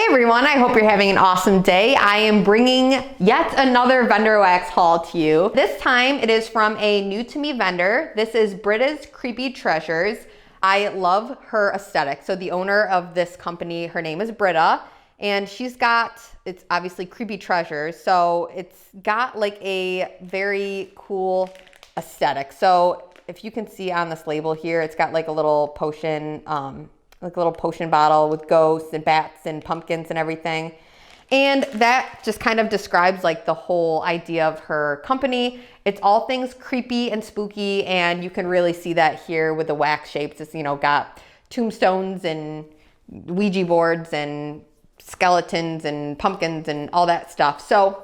everyone, I hope you're having an awesome day. I am bringing yet another vendor wax haul to you. This time it is from a new to me vendor. This is Britta's Creepy Treasures. I love her aesthetic. So the owner of this company, her name is Britta, and she's got, it's obviously Creepy Treasures. So it's got like a very cool aesthetic. So if you can see on this label here, it's got like a little potion, like a little potion bottle with ghosts and bats and pumpkins and everything. And that just kind of describes like the whole idea of her company. It's all things creepy and spooky, and you can really see that here with the wax shapes. It's, you know, got tombstones and Ouija boards and skeletons and pumpkins and all that stuff. So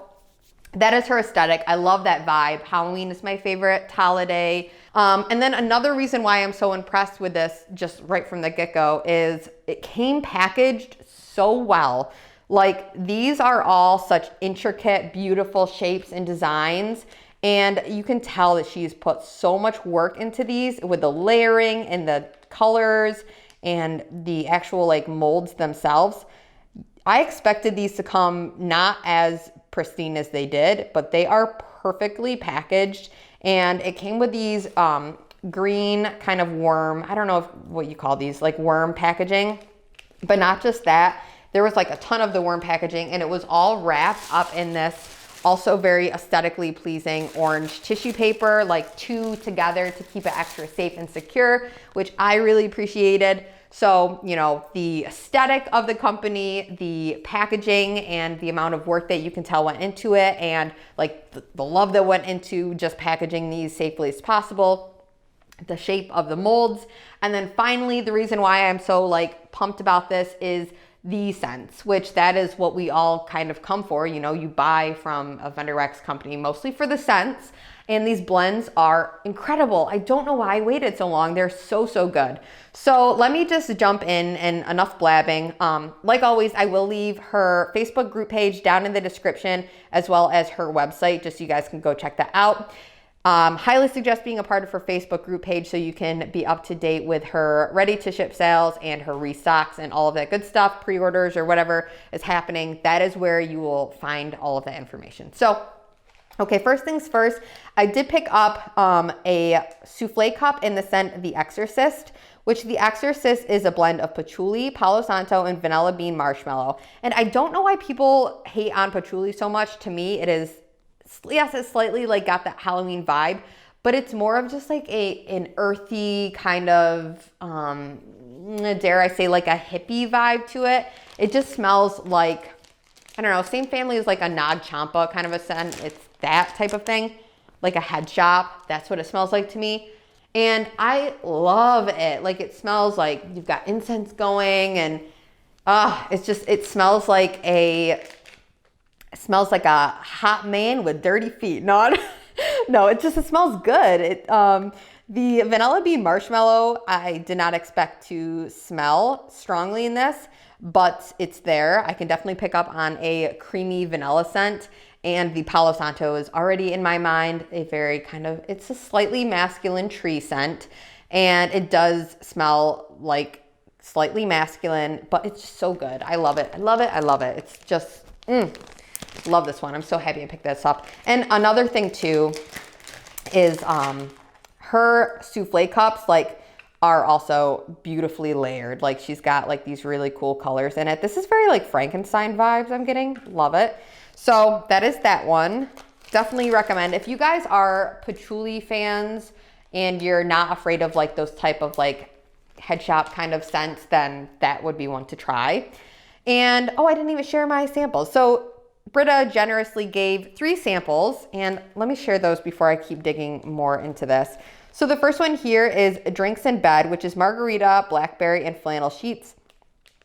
that is her aesthetic. I love that vibe. Halloween is my favorite holiday. And then another reason why I'm so impressed with this just right from the get-go is it came packaged so well. Like, these are all such intricate, beautiful shapes and designs. And you can tell that she's put so much work into these with the layering and the colors and the actual like molds themselves. I expected these to come not as pristine as they did, but they are perfectly packaged. And it came with these green kind of worm, I don't know what you call these, like worm packaging, but not just that. There was like a ton of the worm packaging, and it was all wrapped up in this also very aesthetically pleasing orange tissue paper, like two together to keep it extra safe and secure, which I really appreciated. So, you know, the aesthetic of the company, the packaging, and the amount of work that you can tell went into it, and like the love that went into just packaging these safely as possible, the shape of the molds. And then finally, the reason why I'm so like pumped about this is the scents, which that is what we all kind of come for. You know, you buy from a vendor wax company mostly for the scents, and these blends are incredible. I don't know why I waited so long. They're so, so good. So let me just jump in, and enough blabbing. Like always, I will leave her Facebook group page down in the description, as well as her website, just so you guys can go check that out. Highly suggest being a part of her Facebook group page so you can be up to date with her ready to ship sales and her restocks and all of that good stuff, pre-orders or whatever is happening. That is where you will find all of that information. So, okay, first things first, I did pick up a souffle cup in the scent The Exorcist, which The Exorcist is a blend of patchouli, Palo Santo, and vanilla bean marshmallow. And I don't know why people hate on patchouli so much. To me, it is, yes, it's slightly like got that Halloween vibe, but it's more of just like an earthy kind of, dare I say, like a hippie vibe to it. It just smells like, I don't know, same family as like a Nag Champa kind of a scent. It's that type of thing, like a head shop. That's what it smells like to me. And I love it. Like, it smells like you've got incense going, and it's just, it smells like a hot man with dirty feet. No, no, it smells good. The vanilla bean marshmallow, I did not expect to smell strongly in this, but it's there. I can definitely pick up on a creamy vanilla scent. And the Palo Santo is already in my mind a very kind of, it's a slightly masculine tree scent. And it does smell like slightly masculine, but it's just so good. I love it. I love it. I love it. It's just, love this one. I'm so happy I picked this up. And another thing too is her souffle cups like are also beautifully layered. Like, she's got like these really cool colors in it. This is very like Frankenstein vibes I'm getting. Love it. So that is that one. Definitely recommend. If you guys are patchouli fans and you're not afraid of like those type of like head shop kind of scents, then that would be one to try. And I didn't even share my samples. So Britta generously gave 3 samples, and let me share those before I keep digging more into this. So the first one here is Drinks in Bed, which is margarita, blackberry, and flannel sheets.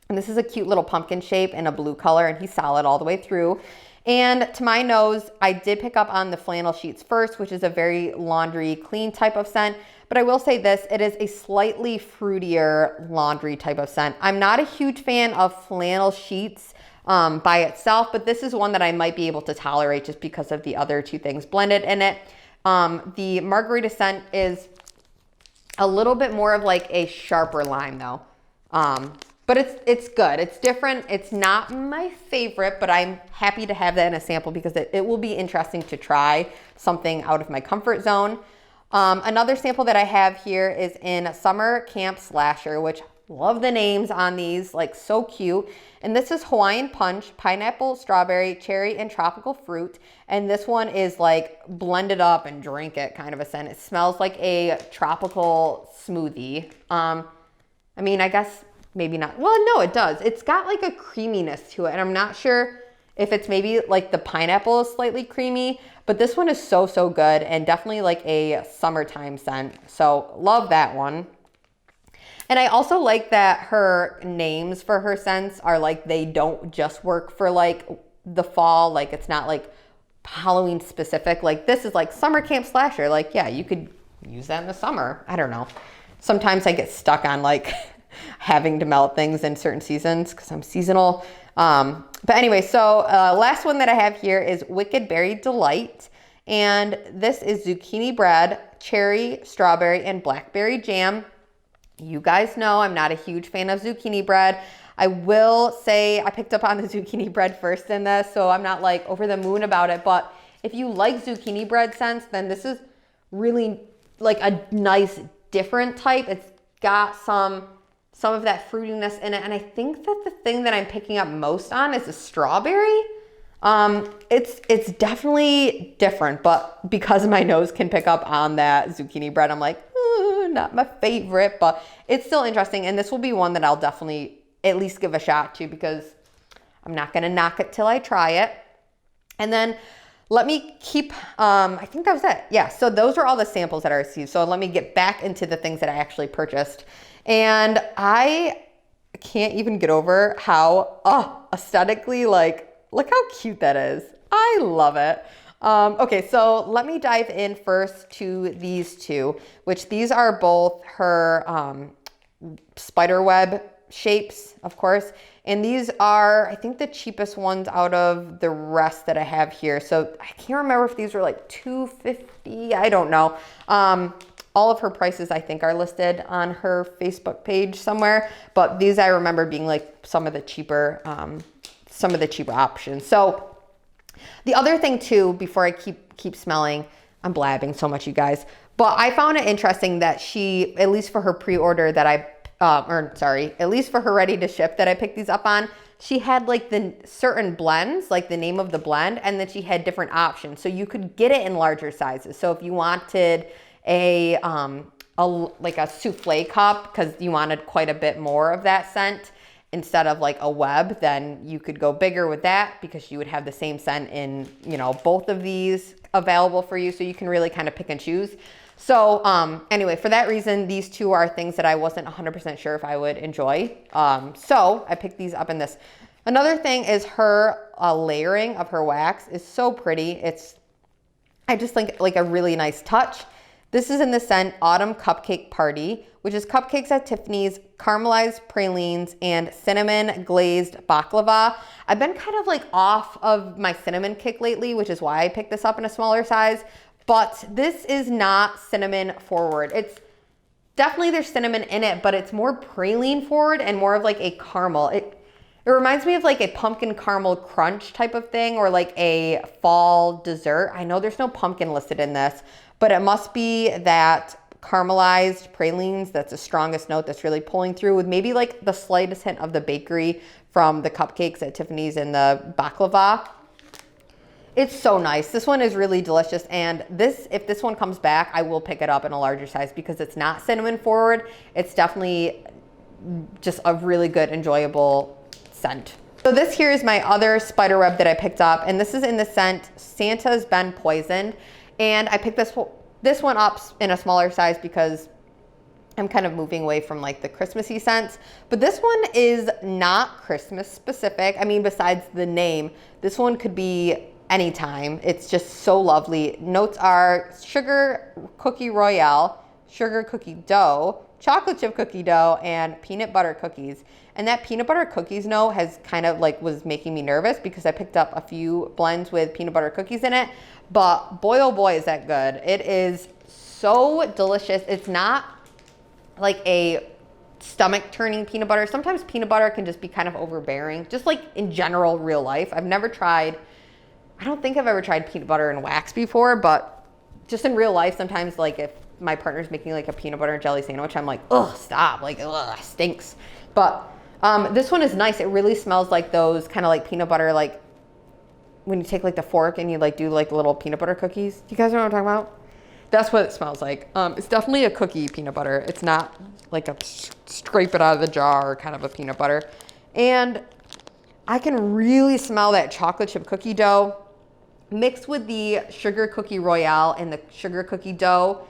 And this is a cute little pumpkin shape in a blue color, and he's solid all the way through. And to my nose, I did pick up on the flannel sheets first, which is a very laundry clean type of scent. But I will say this, it is a slightly fruitier laundry type of scent. I'm not a huge fan of flannel sheets by itself, but this is one that I might be able to tolerate just because of the other 2 things blended in it. The margarita scent is a little bit more of like a sharper lime though. But it's good. It's different. It's not my favorite, but I'm happy to have that in a sample because it will be interesting to try something out of my comfort zone. Another sample that I have here is in Summer Camp Slasher, which love the names on these, like so cute. And this is Hawaiian Punch, pineapple, strawberry, cherry, and tropical fruit. And this one is like blended up and drink it kind of a scent. It smells like a tropical smoothie. I mean, I guess maybe not. Well, no, it does. It's got like a creaminess to it. And I'm not sure if it's maybe like the pineapple is slightly creamy, but this one is so, so good and definitely like a summertime scent. So love that one. And I also like that her names for her scents are like, they don't just work for like the fall. Like it's not like Halloween specific. Like this is like Summer Camp Slasher. Like, yeah, you could use that in the summer. I don't know. Sometimes I get stuck on like having to melt things in certain seasons because I'm seasonal. But anyway, so last one that I have here is Wicked Berry Delight. And this is zucchini bread, cherry, strawberry, and blackberry jam. You guys know I'm not a huge fan of zucchini bread. I will say I picked up on the zucchini bread first in this, so I'm not like over the moon about it. But if you like zucchini bread scents, then this is really like a nice different type. It's got some of that fruitiness in it. And I think that the thing that I'm picking up most on is the strawberry. It's definitely different, but because my nose can pick up on that zucchini bread, I'm like, not my favorite, but it's still interesting. And this will be one that I'll definitely at least give a shot to because I'm not going to knock it till I try it. And then let me keep, I think that was it. Yeah. So those are all the samples that I received. So let me get back into the things that I actually purchased. And I can't even get over how aesthetically, like, look how cute that is. I love it. Okay, so let me dive in first to these two, which these are both her spider web shapes, of course. And these are, I think, the cheapest ones out of the rest that I have here. So I can't remember if these were like $2.50. I don't know. All of her prices, I think, are listed on her Facebook page somewhere. But these I remember being like some of the cheaper options. So the other thing too, before I keep smelling, I'm blabbing so much, you guys, but I found it interesting that she, at least for her pre-order that at least for her ready to ship that I picked these up on, she had like the certain blends, like the name of the blend, and then she had different options. So you could get it in larger sizes. So if you wanted like a souffle cup, because you wanted quite a bit more of that scent, instead of like a web, then you could go bigger with that because you would have the same scent in, you know, both of these available for you. So you can really kind of pick and choose. So anyway, for that reason, these two are things that I wasn't 100% sure if I would enjoy. So I picked these up in this. Another thing is her layering of her wax is so pretty. I just think like a really nice touch. This is in the scent Autumn Cupcake Party, which is cupcakes at Tiffany's, caramelized pralines, and cinnamon glazed baklava. I've been kind of like off of my cinnamon kick lately, which is why I picked this up in a smaller size. But this is not cinnamon forward. It's definitely, there's cinnamon in it, but it's more praline forward and more of like a caramel. It reminds me of like a pumpkin caramel crunch type of thing, or like a fall dessert. I know there's no pumpkin listed in this, but it must be that caramelized pralines that's the strongest note that's really pulling through, with maybe like the slightest hint of the bakery from the cupcakes at Tiffany's and the baklava. It's so nice. This one is really delicious. And if this one comes back, I will pick it up in a larger size because it's not cinnamon forward. It's definitely just a really good, enjoyable scent. So this here is my other spider web that I picked up, and this is in the scent Santa's Been Poisoned. And I picked this one up in a smaller size because I'm kind of moving away from like the Christmassy scents. But this one is not Christmas specific. I mean, besides the name, this one could be anytime. It's just so lovely. Notes are sugar cookie royale, sugar cookie dough, chocolate chip cookie dough, and peanut butter cookies. And that peanut butter cookies note has kind of like was making me nervous because I picked up a few blends with peanut butter cookies in it. But boy, oh boy, is that good. It is so delicious. It's not like a stomach turning peanut butter. Sometimes peanut butter can just be kind of overbearing, just like in general real life. I don't think I've ever tried peanut butter and wax before, but just in real life, sometimes like if my partner's making like a peanut butter and jelly sandwich, I'm like, ugh, stop, like, ugh, stinks. But this one is nice. It really smells like those kind of like peanut butter, like when you take like the fork and you like do like little peanut butter cookies. You guys know what I'm talking about? That's what it smells like. It's definitely a cookie peanut butter. It's not like a scrape it out of the jar kind of a peanut butter. And I can really smell that chocolate chip cookie dough mixed with the sugar cookie royale and the sugar cookie dough.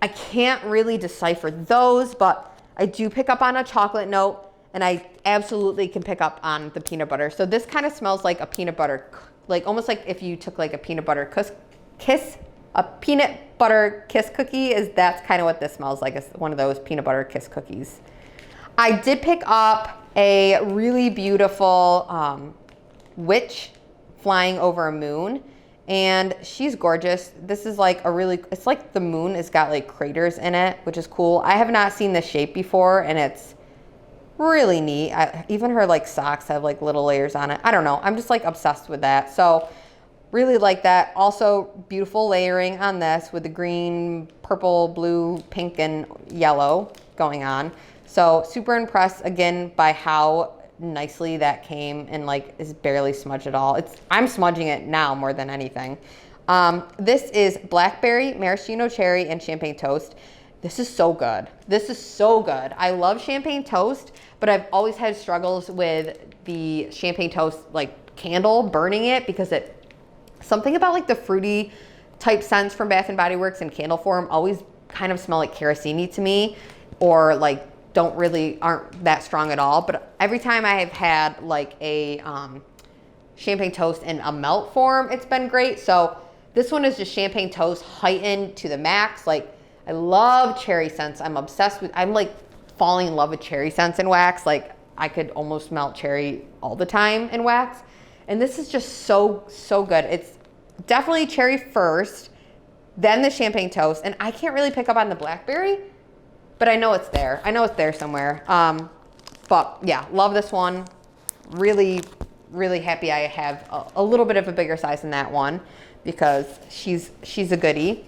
I can't really decipher those, but I do pick up on a chocolate note, and I absolutely can pick up on the peanut butter. So this kind of smells like a peanut butter, like almost like if you took like a peanut butter a peanut butter kiss cookie, that's kind of what this smells like. It's one of those peanut butter kiss cookies. I did pick up a really beautiful witch flying over a moon, and she's gorgeous. This is like it's like the moon has got like craters in it, which is cool. I have not seen this shape before, and it's really neat. Even her like socks have like little layers on it. I don't know. I'm just like obsessed with that. So really like that. Also beautiful layering on this with the green, purple, blue, pink, and yellow going on. So super impressed again by how nicely that came and like is barely smudged at all. I'm smudging it now more than anything. This is blackberry, maraschino cherry, and champagne toast. This is so good. This is so good. I love champagne toast, but I've always had struggles with the champagne toast like candle burning it because something about like the fruity type scents from Bath & Body Works in candle form always kind of smell like kerosene to me, or like aren't that strong at all. But every time I have had like a champagne toast in a melt form, it's been great. So this one is just champagne toast heightened to the max. Like I love cherry scents. I'm like falling in love with cherry scents in wax. Like I could almost melt cherry all the time in wax. And this is just so good. It's definitely cherry first, then the champagne toast. And I can't really pick up on the blackberry, but I know it's there. I know it's there somewhere. But yeah, love this one. Really, really happy I have a little bit of a bigger size than that one because she's a goodie.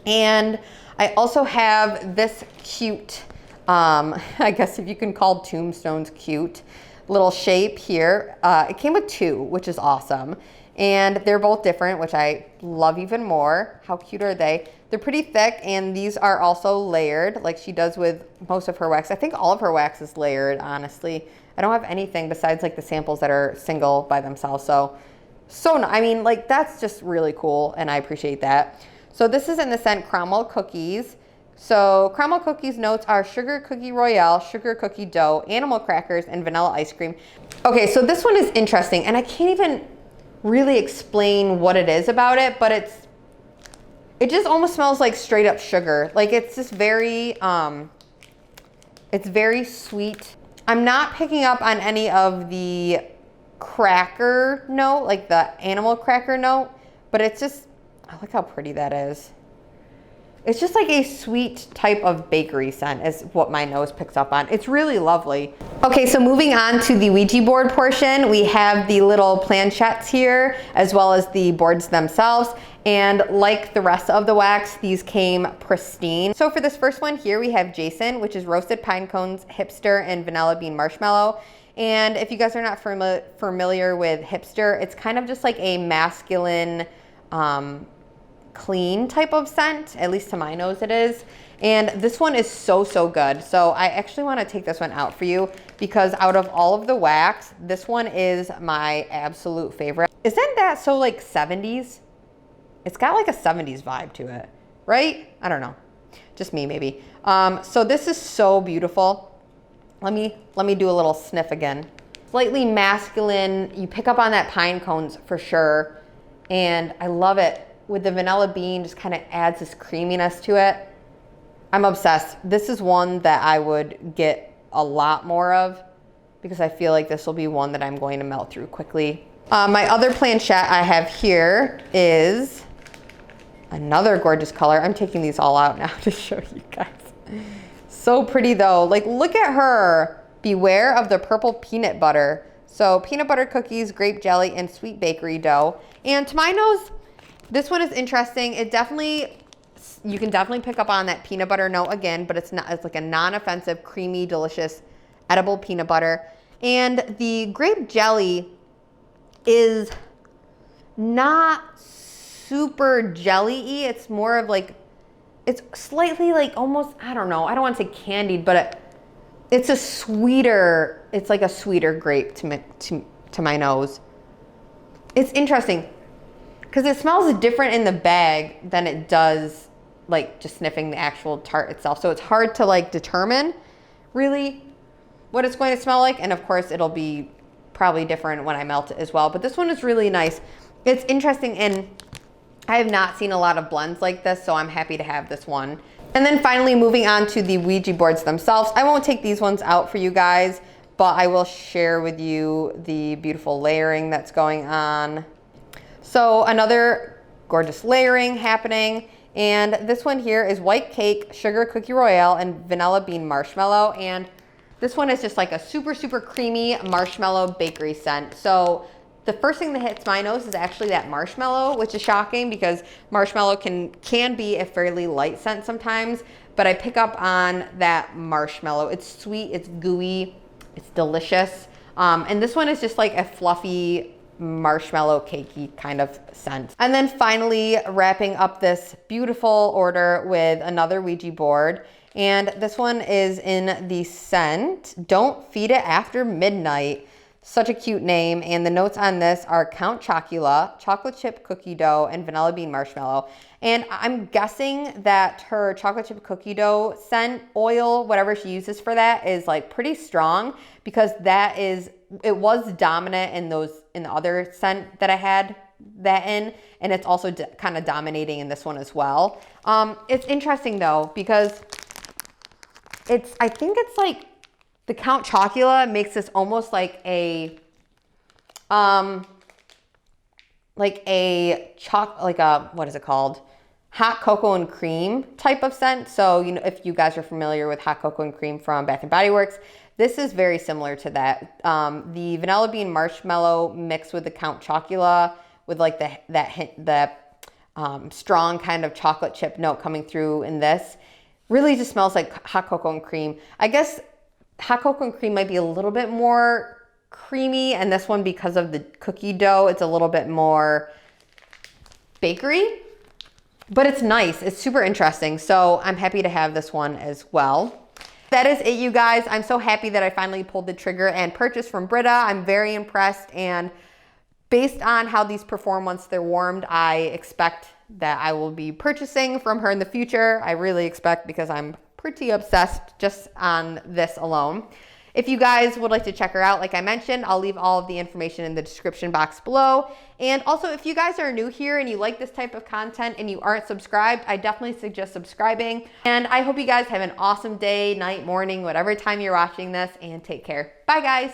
And I also have this cute, I guess if you can call tombstones cute, little shape here. It came with two, which is awesome. And they're both different, which I love even more. How cute are they? They're pretty thick, and these are also layered like she does with most of her wax. I think all of her wax is layered, honestly. I don't have anything besides like the samples that are single by themselves. I mean, like that's just really cool, and I appreciate that. So this is in the scent Cromwell Cookies. So Cromwell Cookies notes are sugar cookie royale, sugar cookie dough, animal crackers, and vanilla ice cream. Okay, so this one is interesting, and I can't even really explain what it is about it, but it just almost smells like straight up sugar. Like it's just it's very sweet. I'm not picking up on any of the cracker note, like the animal cracker note, but it's just, I like how pretty that is. It's just like a sweet type of bakery scent is what my nose picks up on. It's really lovely. Okay, so moving on to the Ouija board portion, we have the little planchettes here, as well as the boards themselves. And like the rest of the wax, these came pristine. So for this first one here, we have Jason, which is roasted pine cones, hipster, and vanilla bean marshmallow. And if you guys are not familiar with hipster, it's kind of just like a masculine, clean type of scent, at least to my nose it is. And this one is so good. So I actually want to take this one out for you because out of all of the wax, this one is my absolute favorite. Isn't that so like 70s? It's got like a 70s vibe to it, right? I don't know, just me maybe. So this is so beautiful. Let me do a little sniff again. Slightly masculine. You pick up on that pine cones for sure. And I love it. With the vanilla bean, just kind of adds this creaminess to it. I'm obsessed. This is one that I would get a lot more of because I feel like this will be one that I'm going to melt through quickly. My other planchette I have here is another gorgeous color. I'm taking these all out now to show you guys. So pretty though. Like, look at her. Beware of the purple peanut butter. So peanut butter cookies, grape jelly, and sweet bakery dough. And to my nose, this one is interesting. It definitely, you can definitely pick up on that peanut butter note again, but it's not, it's like a non-offensive, creamy, delicious, edible peanut butter. And the grape jelly is not super jelly-y. It's more of like, it's slightly like almost, I don't know, I don't want to say candied, but it's a sweeter, it's like a sweeter grape to my nose. It's interesting because it smells different in the bag than it does like just sniffing the actual tart itself. So it's hard to like determine really what it's going to smell like. And of course it'll be probably different when I melt it as well. But this one is really nice. It's interesting, and I have not seen a lot of blends like this, so I'm happy to have this one. And then finally, moving on to the Ouija boards themselves. I won't take these ones out for you guys, but I will share with you the beautiful layering that's going on. So another gorgeous layering happening. And this one here is white cake, sugar cookie royale, and vanilla bean marshmallow. And this one is just like a super, super creamy marshmallow bakery scent. So the first thing that hits my nose is actually that marshmallow, which is shocking because marshmallow can be a fairly light scent sometimes, but I pick up on that marshmallow. It's sweet, it's gooey, it's delicious. And this one is just like a fluffy marshmallow cakey kind of scent. And then finally wrapping up this beautiful order with another Ouija board. And this one is in the scent, Don't Feed It After Midnight. Such a cute name. And the notes on this are Count Chocula, chocolate chip cookie dough, and vanilla bean marshmallow. And I'm guessing that her chocolate chip cookie dough scent, oil, whatever she uses for that is like pretty strong, because it was dominant in the other scent that I had that in, and it's also kind of dominating in this one as well. It's interesting though, because I think it's like the Count Chocula makes this almost like a what is it called? Hot cocoa and cream type of scent. So, you know, if you guys are familiar with hot cocoa and cream from Bath and Body Works, this is very similar to that. The vanilla bean marshmallow mixed with the Count Chocula with like the strong kind of chocolate chip note coming through in this really just smells like hot cocoa and cream. I guess hot cocoa and cream might be a little bit more creamy, and this one, because of the cookie dough, it's a little bit more bakery, but it's nice. It's super interesting. So I'm happy to have this one as well. That is it, you guys. I'm so happy that I finally pulled the trigger and purchased from Britta. I'm very impressed, and based on how these perform once they're warmed, I expect that I will be purchasing from her in the future. I really expect, because I'm pretty obsessed just on this alone. If you guys would like to check her out, like I mentioned, I'll leave all of the information in the description box below. And also, if you guys are new here and you like this type of content and you aren't subscribed, I definitely suggest subscribing. And I hope you guys have an awesome day, night, morning, whatever time you're watching this, and take care. Bye, guys.